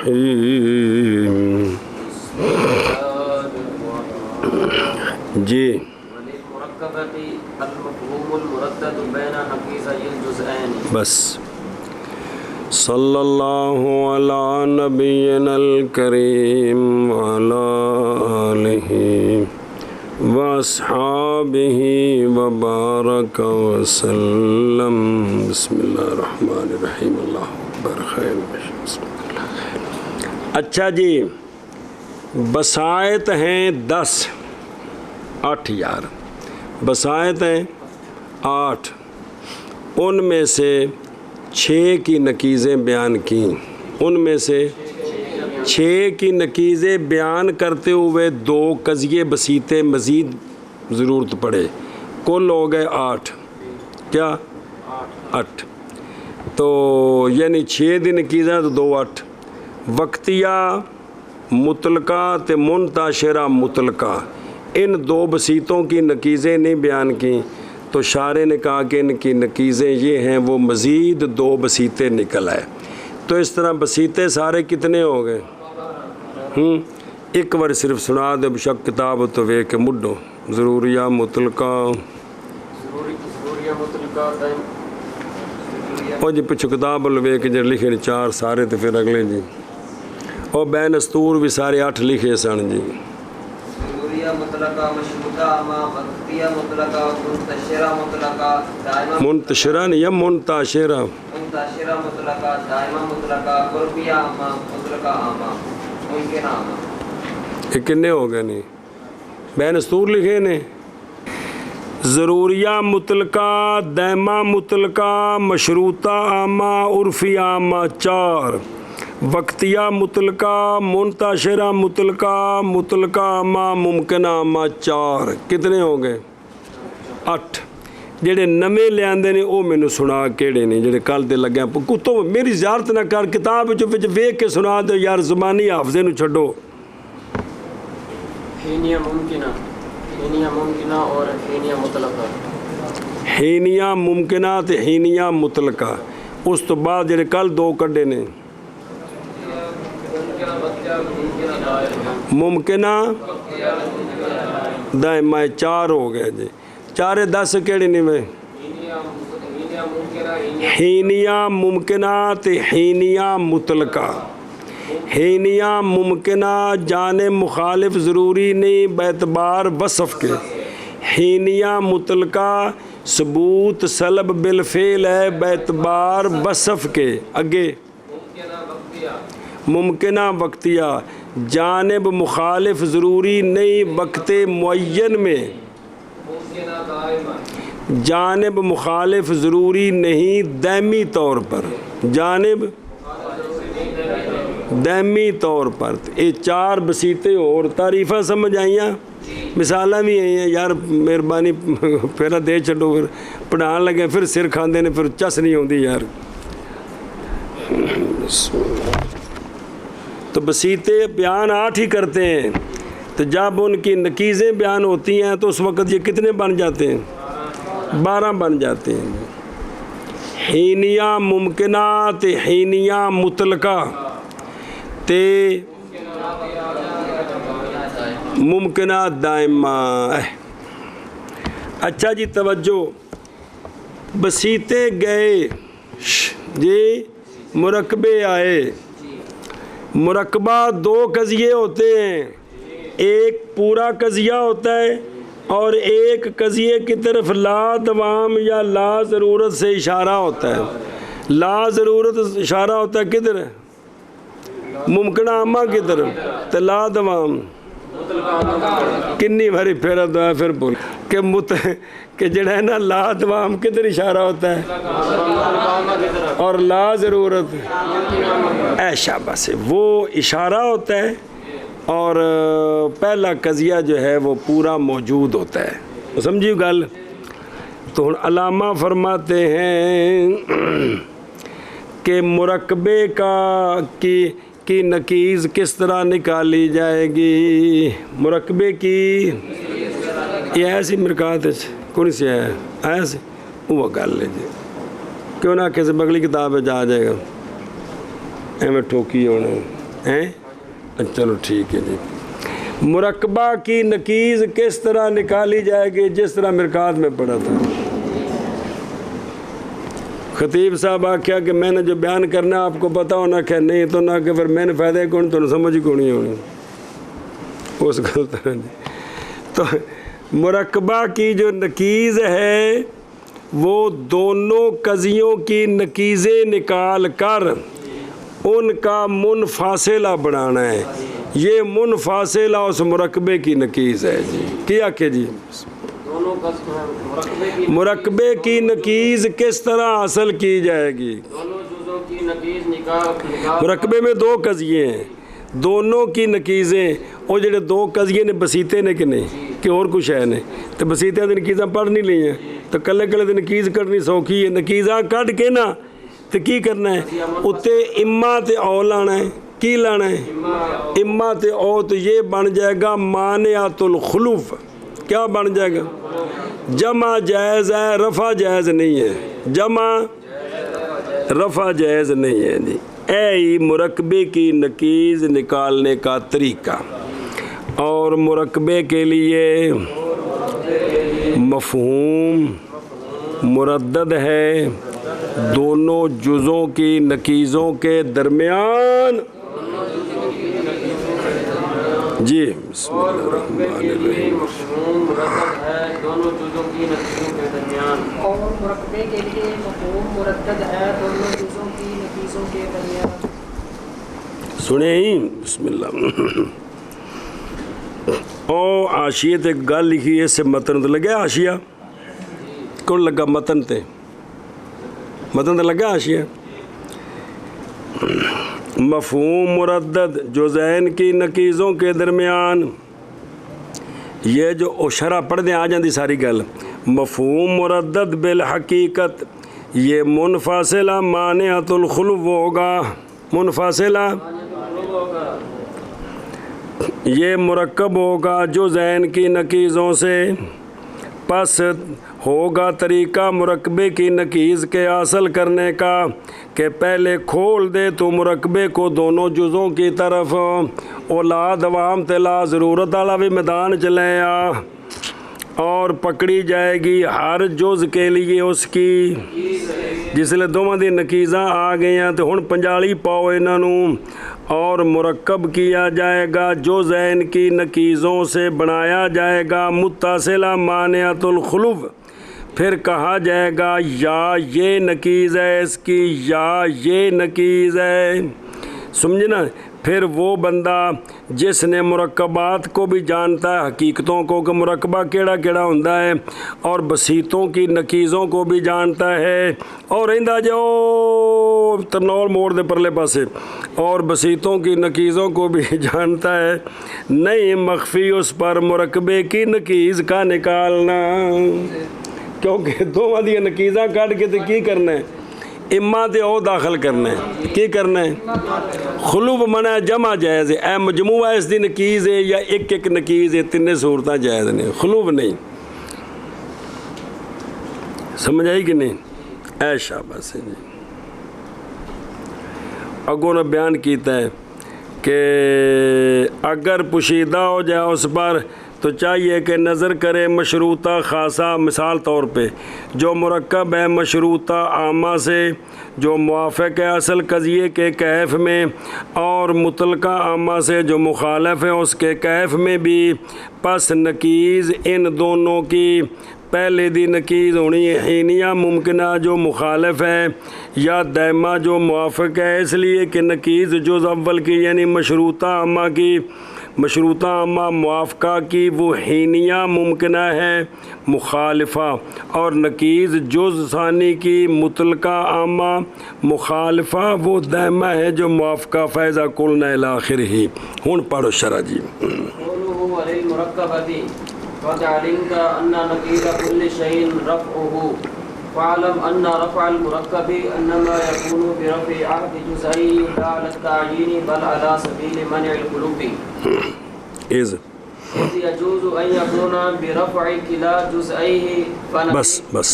الرحیم. جی بس. صلی اللہ علی نبینا الکریم وعلی آلہ واصحابہ وبارک وسلم. بسم اللہ الرحمن الرحیم. اللہ اکبر. خیر. اچھا جی، بسائط ہیں 10. 8 یار بسائط ہیں 8. ان میں سے 6 کی نقیضیں بیان کیں. ان میں سے 6 کی نقیضیں بیان کرتے ہوئے 2 قضیے بسیطے مزید ضرورت پڑے. کل ہو گئے 8. کیا 8؟ تو یعنی 6 دی نقیضیں تو 2 8. وقتیہ مطلقہ تے منتشرہ مطلقہ، ان 2 بسیطوں کی نقیضیں نہیں بیان کیں تو شارح نے کہا کہ ان کی نقیضیں یہ ہیں، وہ مزید 2 بسیطے نکل آئے. تو اس طرح بسیطے سارے کتنے ہو گئے؟ ایک بار صرف سنا دے بشک کتاب تو وے کے مڈو. ضروریہ مطلقہ او جی پچھو کتاب لوے کے جڑ لکھے 4 سارے تو پھر اگلے جی. اور بین استور بھی سارے 8 لکھے سن جی. منتشرہ نہیں یا منتشرہ؟ یہ کنے ہو گئے نہیں؟ بین استور لکھے نے. ضروریہ مطلقہ، دائمہ مطلقہ، مشروطہ عامہ، عرفی عامہ 4. وقتیہ مطلقہ، منتشرہ مطلقہ، مطلقہ عامہ، ممکنہ عامہ 4. کتنے ہو گئے؟ 8. جڑے نمے لے آندے نے وہ مینوں سنا کیڑے نے جڑے کل دے لگے کتوں میری زیارت نہ کر، کتاب وچ ویکھ کے سنا دو یار، زبانی حافظے نو چھڈو. ہینیہ ممکنہ اور ہینیہ مطلقہ. ہینیہ ممکنہ تے ہینیہ مطلقہ. اس تو بعد جڑے کل 2 کڈے نے ممکنہ دائمہ 4 ہو گئے جی. 4 10 کیڑے نہیں میں؟ ہینیہ ممکنہ تے ہینیہ مطلقہ. ہینیہ ممکنہ جانب مخالف ضروری نہیں باعتبار وصف کے. ہینیہ مطلقہ ثبوت سلب بالفعل ہے باعتبار وصف کے. اگے ممکنہ وقتیہ جانب مخالف ضروری نہیں وقت معین میں. جانب مخالف ضروری نہیں دائمی طور پر. جانب دائمی طور پر. یہ 4 بسیطے اور تعریفہ سمجھ آئیاں، مثالیں بھی آئی ہیں یار. مہربانی پھر دے چھڈو، پھر پڑھان لگے پھر سر کھاندے نے، پھر چس نہیں ہوندی یار. تو بسیطے بیان 8 ہی کرتے ہیں، تو جب ان کی نقیضیں بیان ہوتی ہیں تو اس وقت یہ کتنے بن جاتے ہیں؟ 12 بن جاتے ہیں. ہینیہ ممکنہ تے ہینیہ مطلقہ تے ممکنہ دائمہ. اچھا جی توجہ، بسیطے گئے جی، مرکبے آئے. مرکبہ 2 قضیے ہوتے ہیں، ایک پورا قضیہ ہوتا ہے اور ایک قضیے کی طرف لا دوام یا لا ضرورت سے اشارہ ہوتا ہے. لا ضرورت اشارہ ہوتا ہے کدھر؟ ممکنہ عامہ کی طرف. تو لا دوام کنی بھری پھیرا دعا پھر بول کہ جڑا ہے نا لا دوام کدھر اشارہ ہوتا ہے اور لا ضرورت ایشا بس وہ اشارہ ہوتا ہے، اور پہلا قضیہ جو ہے وہ پورا موجود ہوتا ہے. سمجھی گل؟ تو علامہ فرماتے ہیں کہ مرکبے کی نقیض کس طرح نکالی جائے گی؟ مرکبے کی یہ ایسی مرکات کون سی ہے ایسی وہ گل ہے جی. کیوں نہ کسی بگلی کتاب جا جائے گا ایویں ٹھوکی ہونے. ہیں؟ چلو ٹھیک ہے جی. مرکبہ کی نکیز کس طرح نکالی جائے گی؟ جس طرح مرکات میں پڑھا تھا. خطیب صاحب آخیا کہ میں نے جو بیان کرنا آپ کو پتہ ہونا کہ نہیں تو نہ کہ پھر میں نے فائدہ کون تو سمجھ کو نہیں ہونی اس غلط طرح جی. تو مرکبہ کی جو نکیز ہے وہ دونوں قضیوں کی نکیزیں نکال کر ان کا منفاصلہ بنانا ہے. یہ منفاصلہ اس مرکبے کی نکیز ہے جی. کیا کہ جی مرکبے کی نکیز کس طرح حاصل کی جائے گی؟ مرکبے میں دو قضیے ہیں, دونوں کی نکیزیں وہ جڑے دو قضیے نے بسیتے نے کہ نہیں کہ اور کچھ ہے نے تو بسیتے دی نکیزاں پڑھ نہیں لی ہیں تو کلے کلے دی نکیز کٹنی سوکھی ہے. نکیزاں کٹ کے نا تو کی کرنا ہے اتنے اما تے او لانا ہے. کی لانا ہے اما تے او, تو یہ بن جائے گا مانعۃ الخلف. کیا بن جائے گا؟ جمع جائز ہے, رفع جائز نہیں ہے. جمع رفع جائز نہیں ہے جی. اے مرکبے کی نکیز نکالنے کا طریقہ. اور مرکبے کے لیے مفہوم مردد ہے دونوں جزوں کی نکیزوں کے درمیان. جی بسم اللہ الرحمن الرحیم. اور مرکبے کے لیے مفہوم مردد ہے دونوں جزوں کی نکیزوں کے درمیان. سنیں ہی بسم اللہ. او آشیے تے گل لکھی ہے, اس سے متن تو لگا آشیا کون لگا متن تے متن تے لگا آشیا. مفہوم مردد جزین کی نکیزوں کے درمیان. یہ جو شرح پڑھ دیں آ جاندی ساری گل. مفہوم مردد بالحقیقت یہ منفاصلہ مانعۃ الخلو ہوگا. منفاصلہ یہ مرکب ہوگا جزین کی نکیزوں سے. پس ہوگا طریقہ مرکبے کی نکیز کے حاصل کرنے کا کہ پہلے کھول دے تو مرکبے کو دونوں جزوں کی طرف. اولاد عوام تلا ضرورت والا بھی میدان چلے آ اور پکڑی جائے گی ہر جز کے لیے اس کی. جس لئے دونوں دی نکیزاں آ گئی ہیں تو ہن پنجالی پاؤ انہوں اور مرکب کیا جائے گا جزین کی نکیزوں سے بنایا جائے گا متصلہ مانعۃ الخلو. پھر کہا جائے گا یا یہ نکیز ہے اس کی یا یہ نکیز ہے. سمجھے نا. پھر وہ بندہ جس نے مرکبات کو بھی جانتا ہے حقیقتوں کو کہ مرکبہ کیڑا کیڑا ہوتا ہے اور بسیطوں کی نکیزوں کو بھی جانتا ہے اور رہندا جو ترنول موڑ دے پرلے پاسے اور بسیطوں کی نکیزوں کو بھی جانتا ہے. نہیں مخفی اس پر مرکبے کی نکیز کا نکالنا کیونکہ دونوں دی نکیزاں کٹ کے تے کی کرنا ہے اما تے او داخل کرنا ہے. کی کرنا ہے خلوب منع جمع جائز ہے. اے مجموعہ اس دی نکیز ہے یا ایک ایک نکیز ہے تینے صورتاں جائز نہیں خلوب نہیں. سمجھ آئی کہ نہیں؟ اے شاباش ہے جی. اگوں نے بیان کیتا ہے کہ اگر پوشیدہ ہو جائے اس پر تو چاہیے کہ نظر کرے مشروطہ خاصہ. مثال طور پہ جو مرکب ہے مشروطہ عامہ سے جو موافق ہے اصل قضیے کے کیف میں اور مطلقہ عامہ سے جو مخالف ہے اس کے کیف میں بھی. پس نکیز ان دونوں کی پہلے دی نکیز ہونی حینیہ ممکنہ جو مخالف ہے یا دائمہ جو موافق ہے. اس لیے کہ نکیز جز اول کی یعنی مشروطہ عامہ کی مشروطہ عامہ موافقہ کی وہ حینیہ ممکنہ ہے مخالفہ اور نکیز جز ثانی کی مطلقہ عامہ مخالفہ وہ دائمہ ہے جو موافقہ. فیضا قلنا الی آخرہ. ہن پڑھو شرح جی. قوله علی المرکبۃ قد علمت ان نکیر كل شيء رفعه فاعلم ان رفع المركب انما يكون برفع احد جزئيه لا على التعيين بل على سبيل منع القلوب. اذ يجوز ان يكون برفع كلا جزئيه بس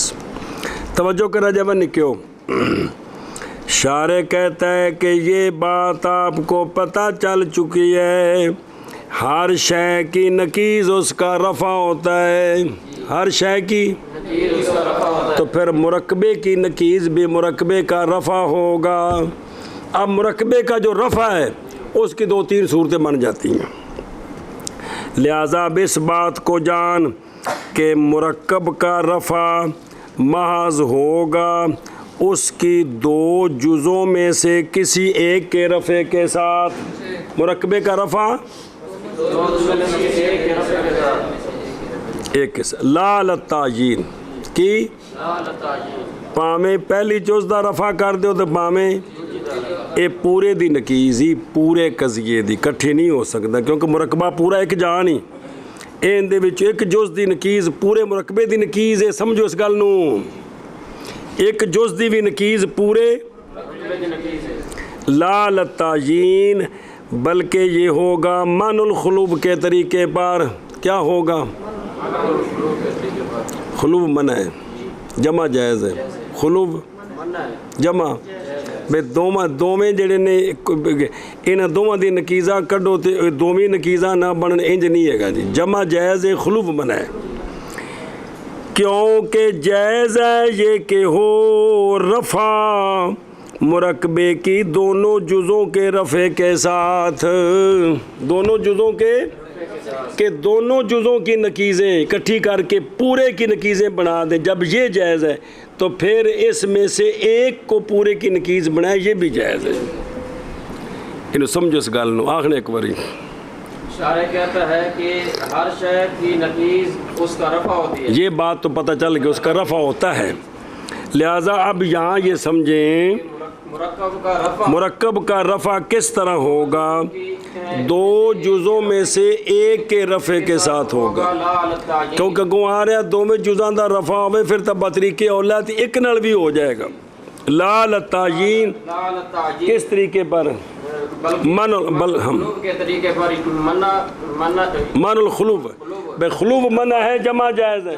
توجہ کرا جب نکیو شارح کہتا ہے کہ یہ بات آپ کو پتہ چل چکی ہے، ہر شے کی نکیز اس کا رفع ہوتا ہے، ہر شے کی تو پھر مرکبے کی نکیز بھی مرکبے کا رفع ہوگا۔ اب مرکبے کا جو رفع ہے اس کی 2-3 صورتیں بن جاتی ہیں، لہذا اب اس بات کو جان کہ مرکب کا رفع محض ہوگا اس کی 2 جزوں میں سے کسی ایک کے رفع کے ساتھ۔ مرکبے کا رفع ایک کے ساتھ، لا للتعیین کی پامیں پہلی جز دا رفع کر دیو تو پامیں یہ پورے دی نکیز ہی پورے قضیے دی کٹھی نہیں ہو سکتا، کیونکہ مرکبہ پورا ایک جان ہی این دے وچ ایک جز دی نکیز پورے مرکبے دی نکیز ہے۔ سمجھو اس گل نو، ایک جز دی بھی نکیز پورے لا للتعیین، بلکہ یہ ہوگا من الخلوب کے طریقے پر۔ کیا ہوگا؟ خلوب منع ہے، جمع جائز ہے، خلوب جمع بے دوویں جڑے نے انہاں دوواں دی نکیزاں کڈو تے دوویں نکیزاں نہ بنن، انج نہیں ہے گا جی، جمع جائز ہے، خلوب منع ہے۔ کیونکہ جائز ہے یہ کہ ہو رفع مرکبے کی دونوں جزوں کے رفع کے ساتھ، دونوں جزوں کے کہ دونوں جزوں کی نکیزیں اکٹھی کر کے پورے کی نکیزیں بنا دیں۔ جب یہ جائز ہے تو پھر اس میں سے ایک کو پورے کی نکیز بنائے، یہ بھی جائز ہے۔ انہوں سمجھو اس گل نو، آخر ایک باری شارح کہتا ہے کہ ہر شے کی نکیز اس کا رفع ہوتی ہے، یہ بات تو پتہ چل گیا اس کا رفع ہوتا ہے، لہٰذا اب یہاں یہ سمجھیں مرکب کا رفع کس طرح ہوگا؟ 2 جزوں میں سے ایک کے رفع کے ساتھ ہوگا، کیونکہ گو آ رہا ہے 2 میں جزاں دا رفع ہوئے پھر تب بطریقے اولاد ایک نال بھی ہو جائے گا۔ لا للتعیین کس طریقے پر؟ کے طریقے پر من الخلوب، بے خلوب منع ہے، جمع جائز ہے،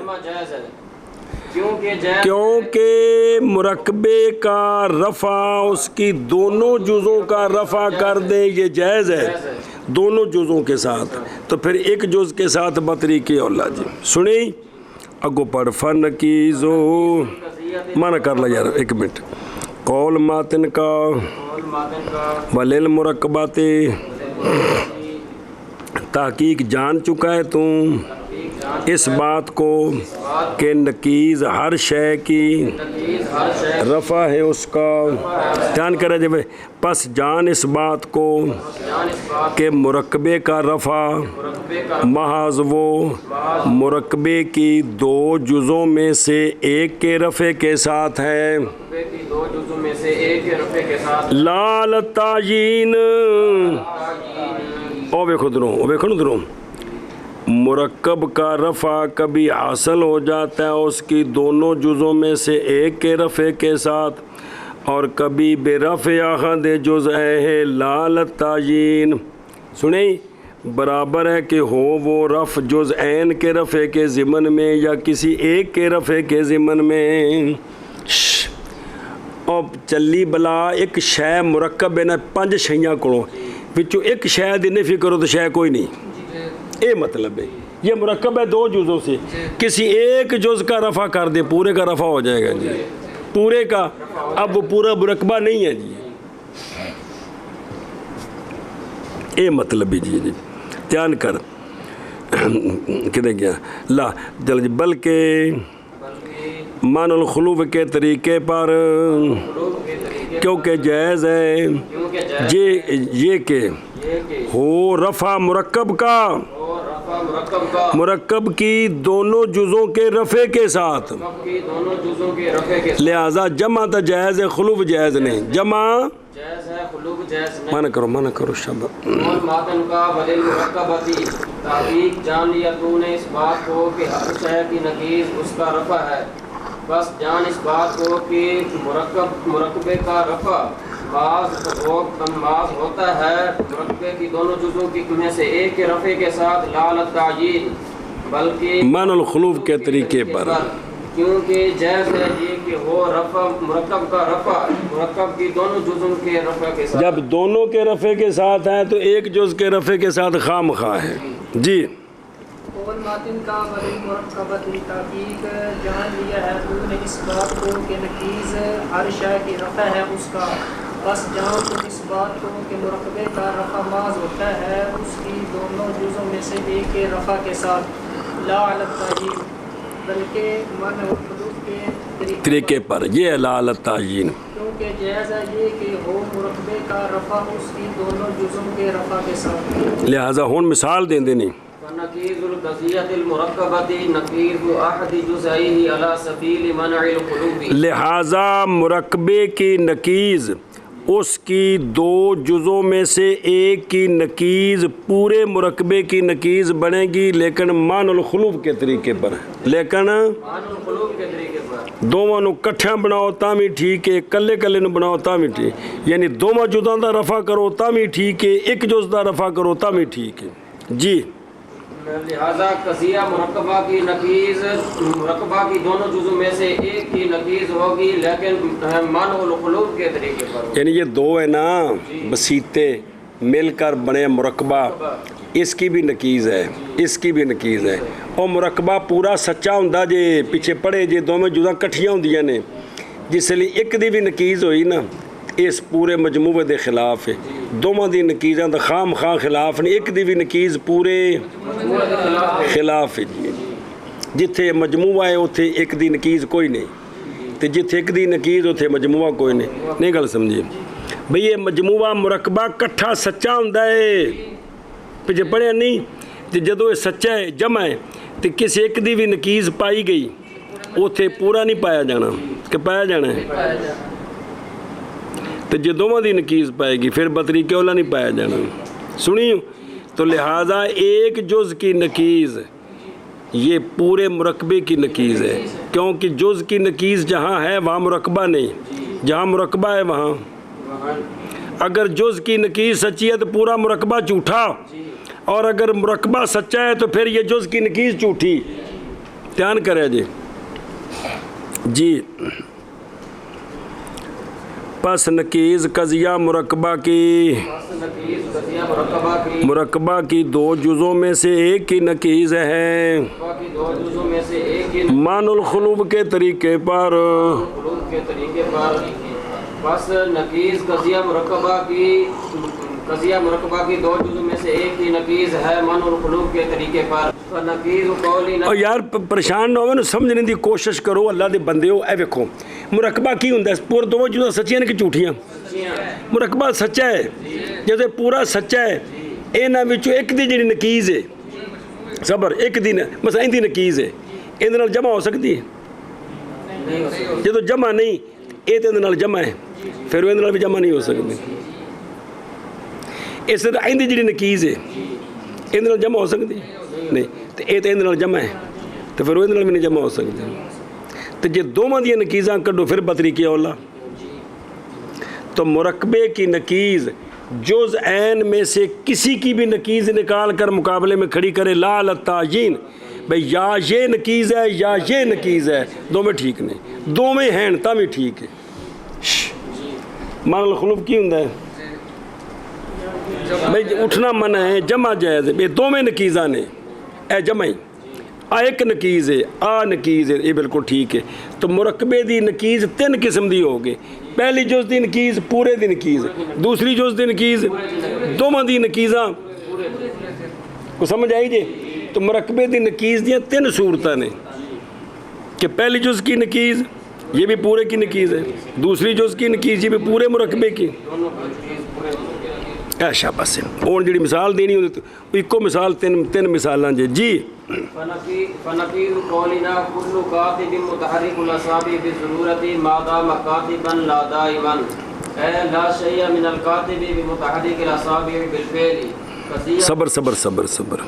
کیونکہ مرکبے کا رفع اس کی دونوں جزوں کا رفع کر دے، یہ جائز ہے دونوں جزوں کے ساتھ، تو پھر ایک جز کے ساتھ بطریقے اولاد جی سنی اگو پڑھ فن کی زو مانا کر لا یار ایک منٹ۔ قول ماتن کا ولیل مرکبات تحقیق جان چکا ہے تم اس بات کو کہ نکیز ہر شے کی رفع ہے اس کا، دھیان کرے جب پس جان اس بات کو کہ مرکبے کا رفع محض وہ مرکبے کی 2 جزوں میں سے ایک کے رفع کے ساتھ ہے، لا للتعیین۔ او ویکھو دروں مرکب کا رفع کبھی حاصل ہو جاتا ہے اس کی دونوں جزوں میں سے ایک کے رفع کے ساتھ، اور کبھی بے رفع احد جزءہ لا للتعیین۔ سنیں، برابر ہے کہ ہو وہ رفع جزءین کے رفع کے ضمن میں یا کسی ایک کے رفع کے ضمن میں۔ اب چلی بلا ایک شے مرکب ہے نا 5 شیاں کڑوں وچوں ایک شے دی نفی کرو تو شے کوئی نہیں، اے مطلب ہے یہ مرکب ہے 2 جزوں سے، کسی ایک جز کا رفع کر دے پورے کا رفع ہو جائے گا جی، پورے کا، اب وہ پورا مرکبہ نہیں ہے جی، اے مطلب ہے جی دھیان کر کدھر گیا لا جل جی، بلکہ من الخلوب کے طریقے پر، کیونکہ جائز ہے یہ کہ ہو رفع مرکب کا مرکب کی دونوں جزوں کے رفع کے ساتھ، لہذا جمع تا جائز ہے، خلوب جائز نہیں، جمع مانا کرو شباب۔ اور ماتن کا ولیل مرکباتی تحقیق جان لیا تو نے اس بات کو کہ ہر شے کی نکیز اس کا رفع ہے، بس جان اس بات کو کہ مرکبے کا رفع بعض ہوتا ہے مرکبے کی دونوں جزوں کی میں سے ایک کے رفع کے ساتھ، لا للتعیین بلکہ من الخلوب کے طریقے پر، کیونکہ جائز ہے یہ کہ ہو رفع مرکب کا رفع مرکب کی دونوں جزوں کے رفع کے ساتھ. جب دونوں کے رفع کے ساتھ ہیں تو ایک جز کے رفع کے ساتھ خواہ مخواہ ہے. جی قول ماتن کا ولی مرکبت تحقیق جان لیا ہے تو نے اس بات کو کہ نکیز ہر شے کی رفع ہے اس کا، بس جان تو اس بات کو کہ مرکبے کا رفع محض ہوتا ہے اس کی دونوں جزوں میں سے ایک کے رفع کے ساتھ، لا علی التعیین بلکہ من و حدود کے طریقے پر. یہ لا علی التعیین کیونکہ جائز ہے یہ کہ ہو مرکبے کا رفع اس کی دونوں جزوں کے رفع کے ساتھ. لہذا ہون مثال دیں دینی فنقیض القضیۃ المرکبۃ نقیض احد جزئیہ علی سبیل منع القلوب. لہذا مرکبے کی نقیض اس کی دو جزوں میں سے ایک کی نقیض پورے مرکبے کی نقیض بنے گی لیکن مان الخلوف کے طریقے پر. لیکن مان القلوب کے طریقے پر دوواں نو کٹھیاں بناؤ تا بھی ٹھیک ہے، کلے کلے نو بناؤ تا بھی ٹھیک، یعنی دوواں جزاں دا رفع کرو تا بھی ٹھیک ہے، ایک جز دا رفع کرو تا بھی ٹھیک ہے. جی لہذا قضیہ مرکبہ کی نقیض مرکبہ کی دونوں جزوں میں سے ایک کی نقیض ہوگی لیکن منع القلوب کے طریقے پر. یعنی یہ دو ہے نا بسیطے مل کر بنے مرکبہ، اس کی بھی نقیض ہے اس کی بھی نقیض ہے. اور مرکبہ پورا سچا ہوندا جے پیچھے پڑے جے دوویں جزاں کٹھیاں ہوندیاں نے جس لیے ایک دی بھی نقیض ہوئی نا اس پورے مجموعے دے خلاف ہے. دوواں دی نقیضاں دا خواہ مخواہ خلاف نہیں، ایک دی بھی نقیض پورے خلاف ہے. جی جتھے مجموعہ ہے اتھے ایک دی نقیض کوئی نہیں تے جتھے ایک دی نقیض اتھے مجموعہ کوئی نہیں گل سمجھیے بھئی. یہ مجموعہ مرکبہ کٹھا سچا ہوندا ہے پیچھے پڑھیا نہیں تے جدوں یہ سچا ہے جمع ہے تے کسی ایک دی بھی نقیض پائی گئی اتھے پورا نہیں پایا جانا کہ پایا جانا ہے تو جی دوواں دی نقیض پائے گی پھر بطریقے اولا نہیں پایا جانا. سنیو تو لہٰذا ایک جز کی نقیض یہ پورے مرکبے کی نقیض ہے کیونکہ جز کی نقیض جہاں ہے وہاں مرکبہ نہیں، جہاں مرکبہ ہے وہاں. اگر جز کی نقیض سچی ہے تو پورا مرکبہ جھوٹا، اور اگر مرکبہ سچا ہے تو پھر یہ جز کی نقیض جھوٹی. دھیان کرے جی. جی پس نقیض قضیہ مرکبہ کی مرکبہ کی دو جزوں میں سے ایک کی نقیض ہے مان الخلوب کے طریقے پر. بس نقیض قضیہ مرکبہ کی دو جزوں میں سے ایک کی نقیض ہے من القلوب کے طریقے پر. اور یار پریشان نہ ہو سمجھنے دی کوشش کرو اللہ دے بندے ہو. اے ویکھو مرکبہ کی ہوندا ہے پورے دو جزاں سچیاں نے کہ جھوٹیاں. مرکبہ سچا ہے جیسے پورا سچا ہے انہاں وچوں ایک دی جڑی نقیض ہے صبر ایک دی مثلا ان دی نقیض ہے ان نال جمع ہو سکتی ہے جدوں جمع نہیں اے تے ان نال جمع ہے پھر ان نال بھی جمع نہیں ہو سکتی. اس طرح ان دی جڑی نقیض ہے ان نال جمع ہو سکتی نہیں تو اے تے ان نال جمع ہے تو پھر ان نال بھی نہیں جمع ہو سکتی. تو جی دوواں دیاں نقیضاں کڈو پھر بطریقے اولا. تو مرکبے کی نقیض جز عین میں سے کسی کی بھی نقیض نکال کر مقابلے میں کھڑی کرے لا علی التعیین بھئی یا یہ نقیض ہے یا یہ نقیض ہے دو میں ٹھیک نہیں دو میں ہیں تا بھی ٹھیک ہے. مان الخلوف کی ہوندا ہے بھئی اٹھنا منع ہے جمع جائز ہے دو میں نقیضاں نے اے جمع ہی ایک نقیض ہے آ نقیض ہے یہ بالکل ٹھیک ہے. تو مرکبے دی نقیض تین قسم دی ہوگی. پہلی جز دی نقیض پورے دی نقیض، دوسری جز دی نقیض دوواں دی نقیضاں کو سمجھ آئی جی. تو مرکبے دی نقیض دیاں تین صورتاں نے کہ پہلی جز کی نقیض یہ بھی پورے کی نقیض ہے، دوسری جز کی نقیض یہ بھی پورے مرکبے کی. اچھا بس اور جڑی مثال دینی ہوتی تو ایکو مثال تین مثالاں جی. جی فنقیض قولنا کل کاتب متحرک الاصابع بالضرورت ما دام کاتبا لا دائما اے لا شیء من الکاتب بمتحرک الاصابع بالفعل. صبر صبر صبر صبر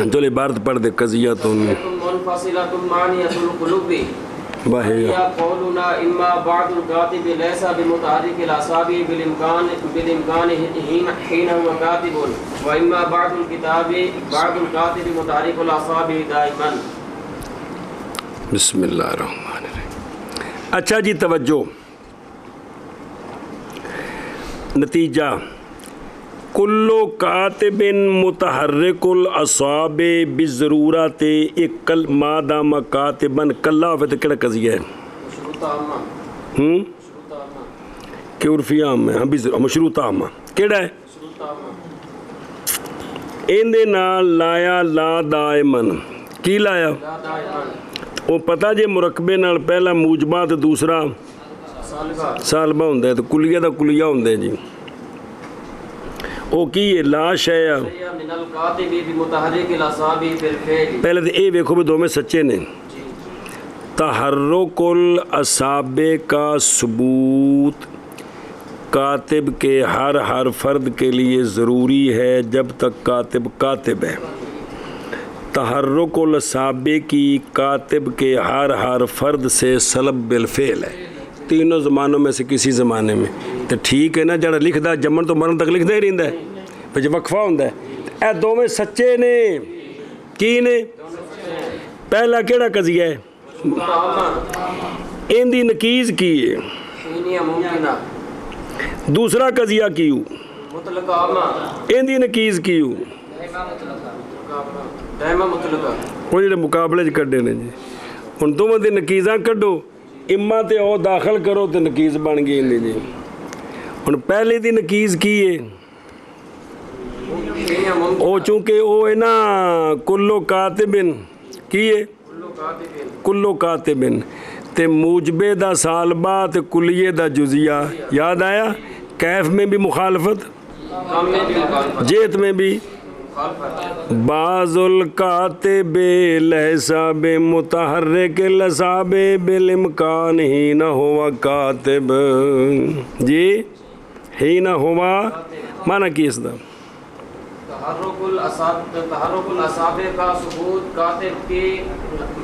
جو عبارت پڑھ دے قضیہ تو منفصلۃ معنیۃ القلوب واہ قولنا اما بعض الكاتب ليس بمتحرك الاصابع بالامكان حين هو كاتب واما بعض الكاتب متحرك الاصابع دائما. بسم اللہ الرحمن الرحیم. اچھا جی توجہ. نتیجہ کلو کاتب متحرک الاصاب بضرورت ایک کل مادام کاتبن کلا ہوئے تو کہڑا قضیہ ہے کہ عرفی عام ہے. ہاں مشروط عامہ کہڑا ہے اندے نال لایا لا دائمن کی لایا وہ پتہ جے مرکبے نال پہلا موجبہ تو دوسرا سالبہ ہوندہ ہے تو کلیہ دا کلیہ ہوندہ ہے جی. وہ کی ہے لا شیعہ پہلے تو اے ویکھو بھی دو میں سچے نے. تحرک الاصاب کا ثبوت کاتب کے ہر فرد کے لیے ضروری ہے جب تک کاتب کاتب ہے. تحرک الاصاب کی کاتب کے ہر فرد سے سلب بالفعل ہے. تینوں زمانوں میں سے کسی زمانے میں تو ٹھیک ہے نا. جڑا لکھدا جمن تو مرن تک لکھدا ہی رہندا ہے پھر وقفہ ہوندا ہے. اے دوویں سچے نے کی نے. پہلا کیڑا قضیہ ہے ایندی نکیز کی ہے. دوسرا قضیہ کیوں ایندی نکیز کیوں وہ جڑے مقابلے کڈے نے جی. ہن دونوں دی نکیزاں کڈو اما تے او داخل کرو تے نکیز بن گئی جی. ہن پہلے دی نکیز کی ہے او چونکہ او ہے نا کلو کاتبن کی ہے کلو کاتبن تے موجبے دا سالبہ تے کلیے دا جزیہ. یاد آیا کیف میں بھی مخالفت جیت میں بھی. بعض الکاتب لحساب متحرک الاصاب بالامکان ہی نہ ہوا کاتب جی ہی نہ ہوا معنی کی اس دا تحرک الاصاب کا ثبوت کاتب کے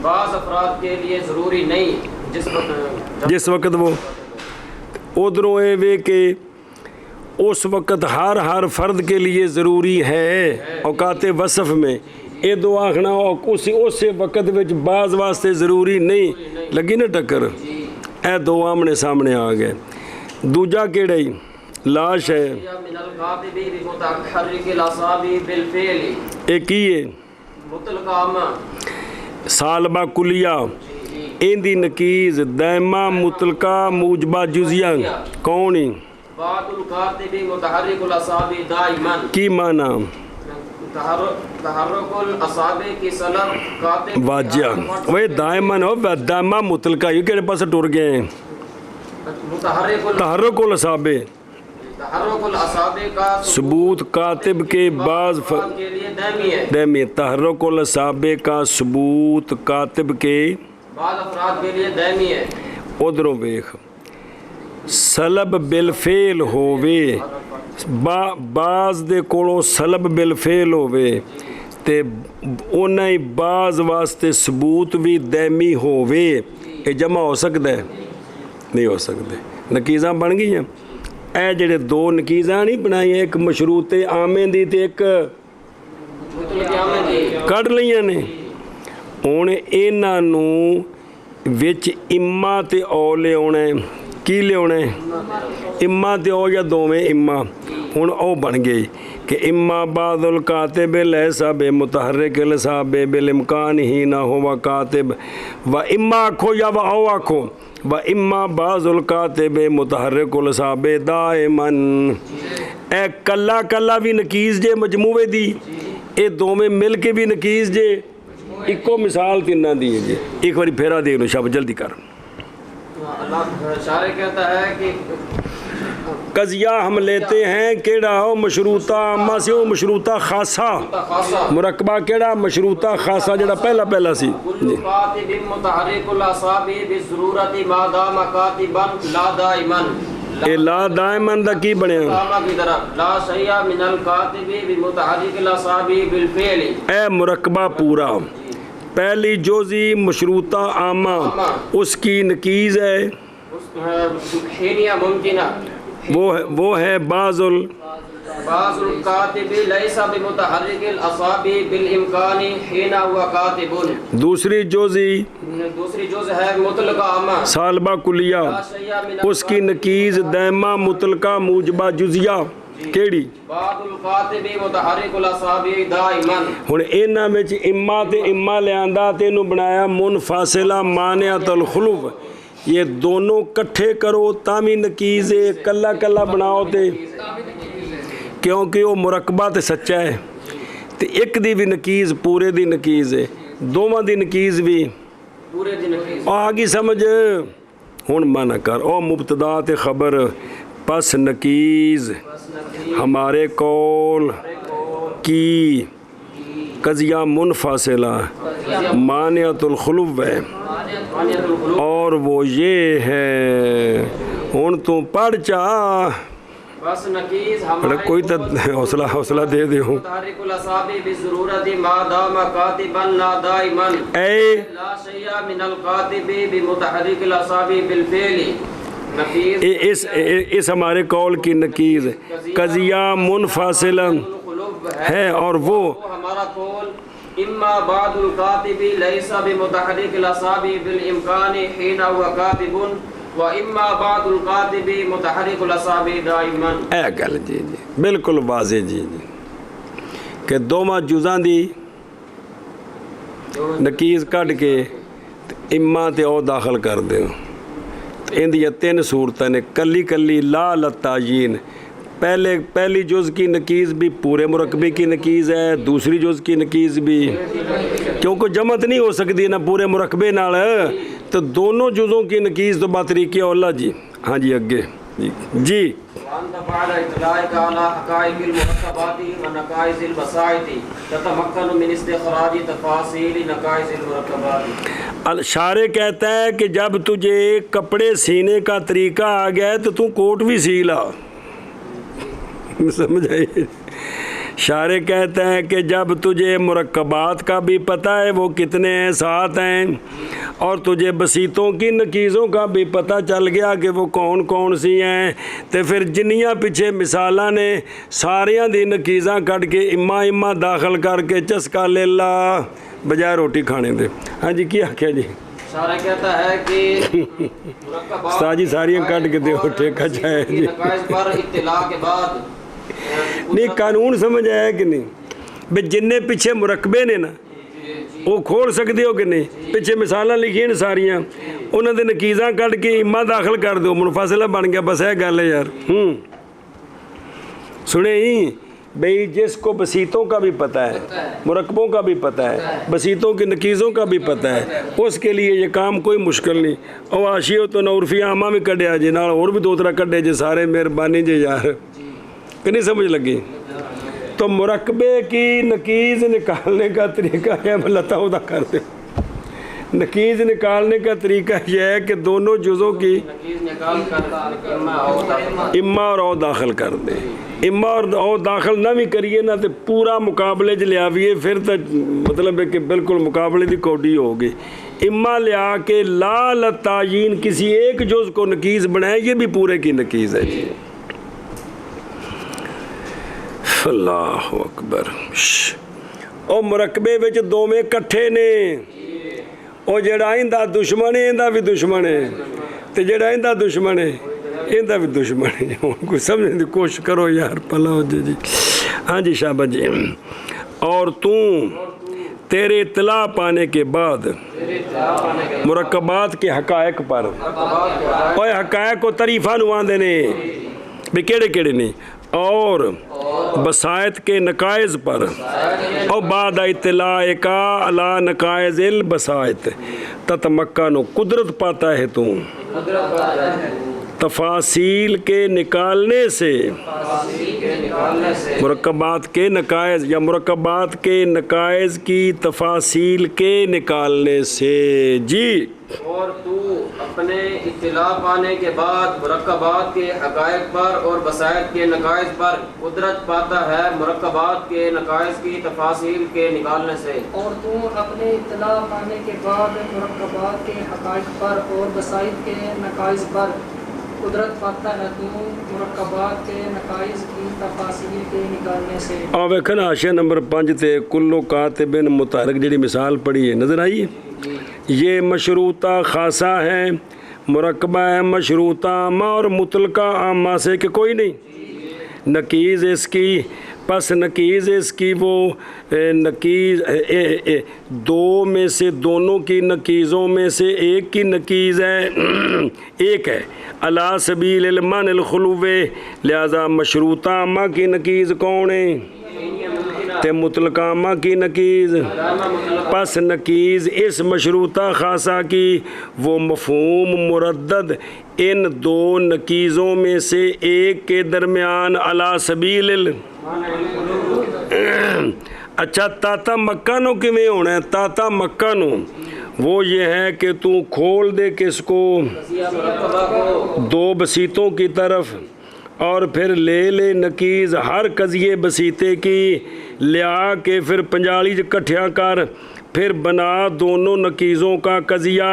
بعض افراد کے لیے ضروری نہیں جس وقت وہ ادھروں اے وے کہ اس وقت ہر فرد کے لیے ضروری ہے. اوقات وصف میں یہ دو آخنا اس وقت وچ بعض واسطے ضروری نہیں. لگی نا ٹکر. اے دو آمنے سامنے آ گئے. دوجا کیڑا ہی لاش ہے ایک ہی ہے سالبہ کلیہ ایندی نکیز دائمہ مطلقہ موجبہ جزیہ کون ہی کی معنی تحرک الاصاب کی سلب کاتب واجہ وہ دائمن ہو دائمہ مطلقہ یہ کہنے پاس ٹور گئے ہیں. تحرک الاصاب کا ثبوت کاتب کے بعض کے لیے دائمی ہے. دائمی تحرک الاصاب کا ثبوت کاتب کے بعض افراد کے لیے دائمی ہے. ادھروں ویخ سلب بالفعل ہووے بعض دے کولوں سلب بالفعل ہووے تے انہاں ہی بعض واسطے ثبوت بھی دائمی ہووے. یہ جمع ہو سکتا ہے نہیں ہو سکتے. نکیزاں بن گئی ہیں. اے جڑے دو نکیزاں نہیں بنائی ایک مشروط عامے دی تے ایک کڈ لئیاں نے. ہن انہاں نوں وچ اما تے او لے آنا ہے. کی لے آنا ہے اما تے او یا دوویں اما. ہن او بن گئی کہ اما بعض الکاتب لحساب متحرک الاصاب بالامکان ہی نہ ہوا کاتب و اما آکھو یا و او آکھو و اما بعض الکاتب متحرک الاصاب دائمن. اے کلا کلا بھی نکیز جے مجموعے دی اے دوویں مل کے بھی نکیز جے. ایکو مثال تیناں دی جے ایک باری پھیرا دے نو شب جلدی کر. اللہ شارع کہتا ہے کہ قضیہ ہم لیتے ہیں کیڑا ہو مشروطہ عامہ سے ہو مشروطہ خاصہ. مرکبہ کیڑا مشروطہ خاصہ جڑا پہلا سی. کل کاتب متحرک الاصاب بضرورت ما دام کاتبا لا دائما. اے لا دائمن دا کی بنیا کی طرف لا شیء من الکاتب بمتحرک الاصاب بالفعل. اے مرکبہ پورا پہلی جوزی مشروطہ عامہ اس کی نکیز ہے حینیہ ممکنہ وہ ہے بعض بعض الكاتب ليس بمتحرك الأصابع بالإمكان حين هو كاتب. دوسری جزئی دوسری جز ہے مطلقہ عامہ سالبہ کلیہ، لا شیء من اس کی نکیز دائمہ مطلقہ موجبہ جزیہ کیڑی؟ بعض الكاتب متحرك الأصابع دائما. ہن انہاں وچ اما تے اما لیاندا تے اینوں بنایا منفاصلہ مانعۃ الخلو. یہ دونوں کٹھے کرو تامی نکیز ہے، کلا کلا بناؤ تے کیونکہ وہ مرکبہ تے سچا ہے تے ایک دی بھی نکیز پورے دی نکیز ہے، دوواں دی نکیز بھی پورے دن کی آگی سمجھ. ہن مانا کر او مبتدا تے خبر پس نکیز ہمارے قول کی قضیہ منفاصلہ مانعۃ الخلو ہے اور وہ یہ ہے. ہن تو پڑھ چاہ بس نکیز بڑا ہمارے کوئی تو حوصلہ دے دے ہوں. متحرك الأصابع بالضرورة ما دام كاتبا لا دائما. اے لا شيء من الكاتب بمتحرك الأصابع بالفعل. نکیز اس ہمارے قول کی نکیز قضیہ منفاصلہ ہے اور وہ ہمارا قول اما بعض الكاتب ليس بمتحرك الأصابع بالإمكان حين هو كاتب واما بعض الكاتب متحرك الأصابع دائما. اے گل جی بالکل واضح جی کہ دوواں جزاں دی نکیز کٹ کے اما تے او داخل کر دیو. اندیا تین صورتیں نے کلی کلی لا لتعین. پہلی جز کی نکیز بھی پورے مرکبے کی نکیز ہے، دوسری جز کی نکیز بھی کیونکہ جمع نہیں ہو سکتی نا پورے مرکبے نال، تو دونوں جزوں کی نکیز تو بات طریقے اولا جی. ہاں جی اگے جی وأنت بعد إطلاعك على حقائق المركبات ونقائص البسائط تتمكن من استخراج تفاصيل نقائص المركبات. الشارع کہتا ہے کہ جب تجھے کپڑے سینے کا طریقہ آ گیا ہے تو تو کوٹ بھی سی لا. سمجھ آئی؟ شارع کہتا ہے کہ جب تجھے مرکبات کا بھی پتہ ہے وہ کتنے ہیں 7 ہیں، اور تجھے بسیطوں کی نکیزوں کا بھی پتہ چل گیا کہ وہ کون کون سی ہیں، تو پھر جنیاں پیچھے مثالاں نے ساریاں دی نکیزاں کٹ کے اما داخل کر کے چسکا لے لا بجائے روٹی کھانے دے. ہاں جی کیا کیا جی شارع کہتا ہے کہ مرکبات استاد جی ساریاں کٹ کے دے ٹھیکہ چاہے جی. نقائص پر اطلاع کے بعد نہیں قانون سمجھ آیا کہ نہیں بھئی جننے پیچھے مرکبے نے نا وہ کھول سکتے ہو کہ نہیں، پیچھے مثالیں لکھی ہیں ساریاں انہوں نے نکیزاں کٹ کے اما داخل کر دو منفاصلہ بن گیا. بس ہے گل ہے یار. سنے ہی بھئی جس کو بسیطوں کا بھی پتہ ہے، مرکبوں کا بھی پتہ ہے، بسیطوں کی نکیزوں کا بھی پتہ ہے، اس کے لیے یہ کام کوئی مشکل نہیں. او آشی ہو تو نورفی آمہ بھی کڈیا جی نال اور بھی 2 کڈے جی سارے مہربانی جی یار کہ نہیں سمجھ لگی. تو مرکبے کی نکیز نکالنے کا طریقہ ہے لتا ادا کر دے. نکیز نکالنے کا طریقہ یہ ہے کہ دونوں جزوں کی نقیز نکال کر اما اور او داخل کر دے. اما اور او داخل نہ بھی کریے نا تو پورا مقابلے چ لیاویے پھر تو مطلب ہے کہ بالکل مقابلے دی کوڈی ہوگی. اما لیا کے لا لتعین کسی ایک جز کو نکیز بنائے یہ بھی پورے کی نکیز ہے جی. اللہ اکبر. او مرکبے وچ دوویں کٹھے نے، او جڑا ایندا دشمن ہے ایندا بھی دشمن ہے، تے جڑا ایندا دشمن ہے ایندا بھی دشمن ہے. کوئی سمجھنے دی کوشش کرو یار پلا ہو جی. ہاں جی شاباش جی. اور تیرے اطلاع پانے کے بعد مرکبات کے حقائق پر اوے حقائق کو طریفہ نواندے نے بھی کیڑے کیڑے نے، اور بسائط کے نقائص پر، اور بعد اطلاع کا علی نقائص البسائط تتمکن قدرت پاتا ہے تو تفاصیل کے نکالنے سے، مرکبات کے نقائص یا مرکبات کے نقائص کی تفاصیل کے نکالنے سے جی. اور تو اپنے اطلاع پانے کے بعد مرکبات کے حقائق پر اور بسائط کے نقائص پر قدرت پاتا ہے مرکبات کے نقائص کی تفاصیل کے نکالنے سے. اور تو اپنے اطلاع پانے کے بعد مرکبات کے حقائق پر اور بسائط کے نقائص پر قدرت پاتا ہے تو مرکبات کے نقائص کی تفاصیل کے نکالنے سے۔ اور ویکھنا حاشیہ نمبر 5 تے کلو کاتب متحرک جڑی مثال پڑھی ہے نظر آئی ہے، یہ مشروطہ خاصہ ہے، مرکبہ ہے مشروطہ عامہ اور مطلقہ عامہ سے کہ کوئی نہیں۔ نقیض اس کی پس نقیض اس کی وہ نقیض دو میں سے دونوں کی نقیضوں میں سے ایک کی نقیض ہے، ایک ہے علی سبیل المن الخلوے، لہذا مشروطہ عامہ کی نقیض کون ہے؟ تے مطلقہ عامہ کی نقیض، پس نقیض اس مشروطہ خاصہ کی وہ مفہوم مردد ان دو نقیضوں میں سے ایک کے درمیان علی سبیل اچھا تاتا مکہ نو کیویں ہونا ہے؟ تاتا مکہ نو وہ یہ ہے کہ تو کھول دے کس کو؟ دو بسیطوں کی طرف، اور پھر لے نقیض ہر قضیے بسیطے کی لیا کے پھر پنجالی کٹھیا کر، پھر بنا دونوں نقیضوں کا قضیہ۔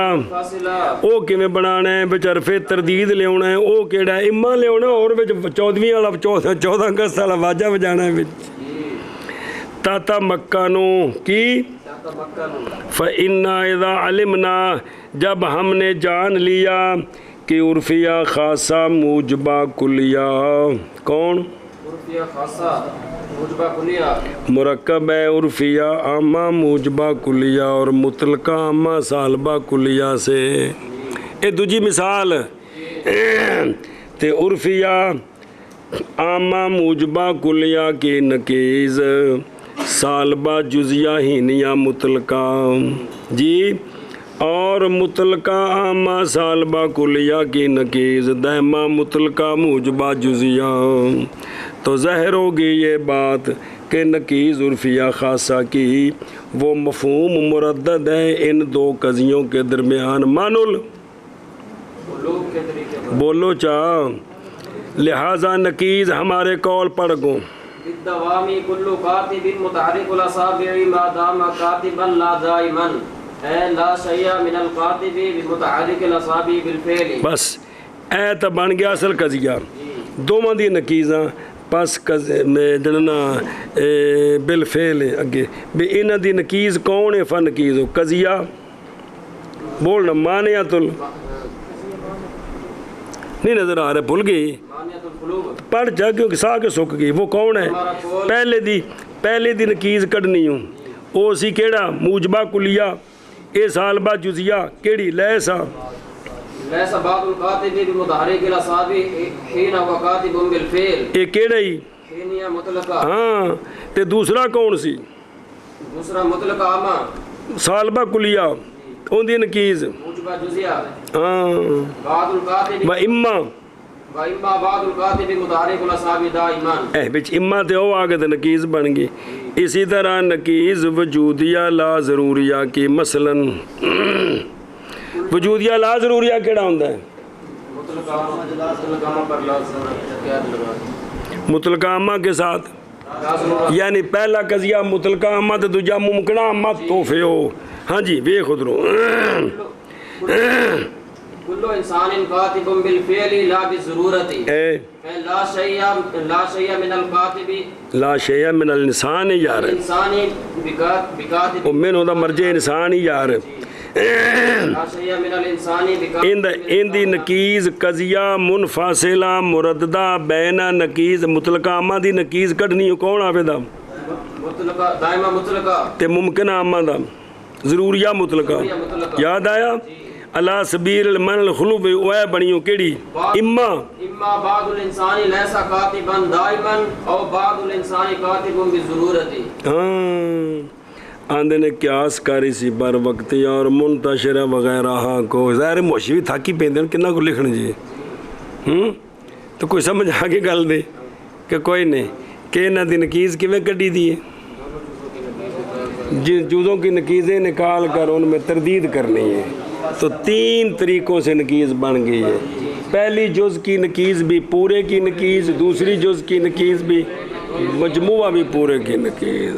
او کیویں بنانا ہے؟ بچ حرف تردید لے ہونا ہے، او کیڑا ہے؟ اما لے ہونا، اور بچ 14ویں والا 14 اگست والا واجہ بجانا ہے بچ تاتا مکہ نو کی فَإِنَّا اِذَا عَلِمْنَا، جب ہم نے جان لیا کہ عرفیہ خاصہ موجبہ کلیہ کون؟ عرفیہ خاصہ موجبہ کلیہ مرکب ہے عرفیہ عامہ موجبہ کلیہ اور مطلقہ عامہ سالبہ کلیہ سے۔ اے دوجی مثال تے عرفیہ عامہ موجبہ کلیہ کی نقیض سالبہ جزیہ ہینیہ مطلقہ جی، اور مطلقہ عامہ سالبہ کلیہ کی نقیض دائمہ مطلقہ موجبہ جزیہ۔ تو ظاہر ہوگی یہ بات کہ نقیض عرفیہ خاصہ کی وہ مفہوم مردد ہے ان دو قضیوں کے درمیان۔ مانول بولو چاہ، لہذا نقیض ہمارے قول پڑھ گو بالدوامی کل کاتب متحرک الاصابع ما دام کاتبا لا دائما اے لا شیء من الکاتب بمتحرک الاصابع بالفعل۔ بس اے تا بن گیا اصل قضیہ دوواں دی نقیضاں، پس جڑنا بالفعل اگے بے انہاں دی نقیض کون ہے؟ فن نقیض قضیہ بولنا مانعۃ نہیں نظر آ رہا، بھول گئی پڑھ جا کیونکہ سا کے سک گئی۔ وہ کون ہے؟ پہلے دی نقیض کڈنی ہوں، او سی کیڑا؟ موجبہ کلیہ، اے سالبہ جزیہ کیڑی؟ لیسا لیسا بعض الکاتب بمتحرک الاصابع حین هو کاتب بالفعل، اے کیڑا ہی؟ حینیہ مطلقہ۔ ہاں تے دوسرا کون سی؟ دوسرا مطلقہ عامہ سالبہ کلیہ، اون دی نقیض موجبہ جزیہ۔ ہاں بعض الکاتب و اما واما بعض الکاتب متحرک الاصابع دائما، اے بچ اما تے او آگے تے نقیض بن گئی۔ اسی طرح نقیض وجودیہ لا ضروریہ کی مثلا وجودیہ لا ضروریہ کیڑا ہوندا ہے؟ مطلقہ عامہ پر لازم قید لگا مطلقہ عامہ کے ساتھ، یعنی پہلا قضیہ مطلقہ عامہ تے دوجا ممکنہ عامہ توفے ہو۔ ہاں جی وے خود رو کل انسان کاتب بالفعل لا بالضرورت لا شیء من الکاتب لا شیء من الانسان یار انسان بکاتب او من ہوندا مرجع انسان ہی یار۔ لا شیء من الانسان بکاتب ان دی نقیض قضیہ منفاصلہ مرددہ بین نقیض مطلقہ عامہ دی نقیض کڈنی کون آوے دا؟ مطلقہ دائمہ مطلقہ تے ممکنہ عامہ دا ضروریہ مطلقہ یاد آیا؟ اللہ سبیل المن الخلوب اوے بنیوں کیڑی؟ اما بعض الانسان لیسا کاتبا دائما او بعض الانسان کاتب بالضرورت۔ ہاں آندے نے قیاس کاری سی بر وقتی اور منتشرہ وغیرہ کو ظاہر موشی بھی تھاکی پیندے کنہ کو لکھنے جی تو کوئی سمجھ آگے گل دے کہ کوئی نہیں کہ انہاں دی نقیض کیویں کڈی دی ہے؟ جن جزوں کی نقیضیں نکال کر ان میں تردید کرنی ہے تو 3 طریقوں سے نقیض بن گئی ہے۔ پہلی جز کی نقیض بھی پورے کی نقیض، دوسری جز کی نقیض بھی مجموعہ بھی پورے کی نقیض۔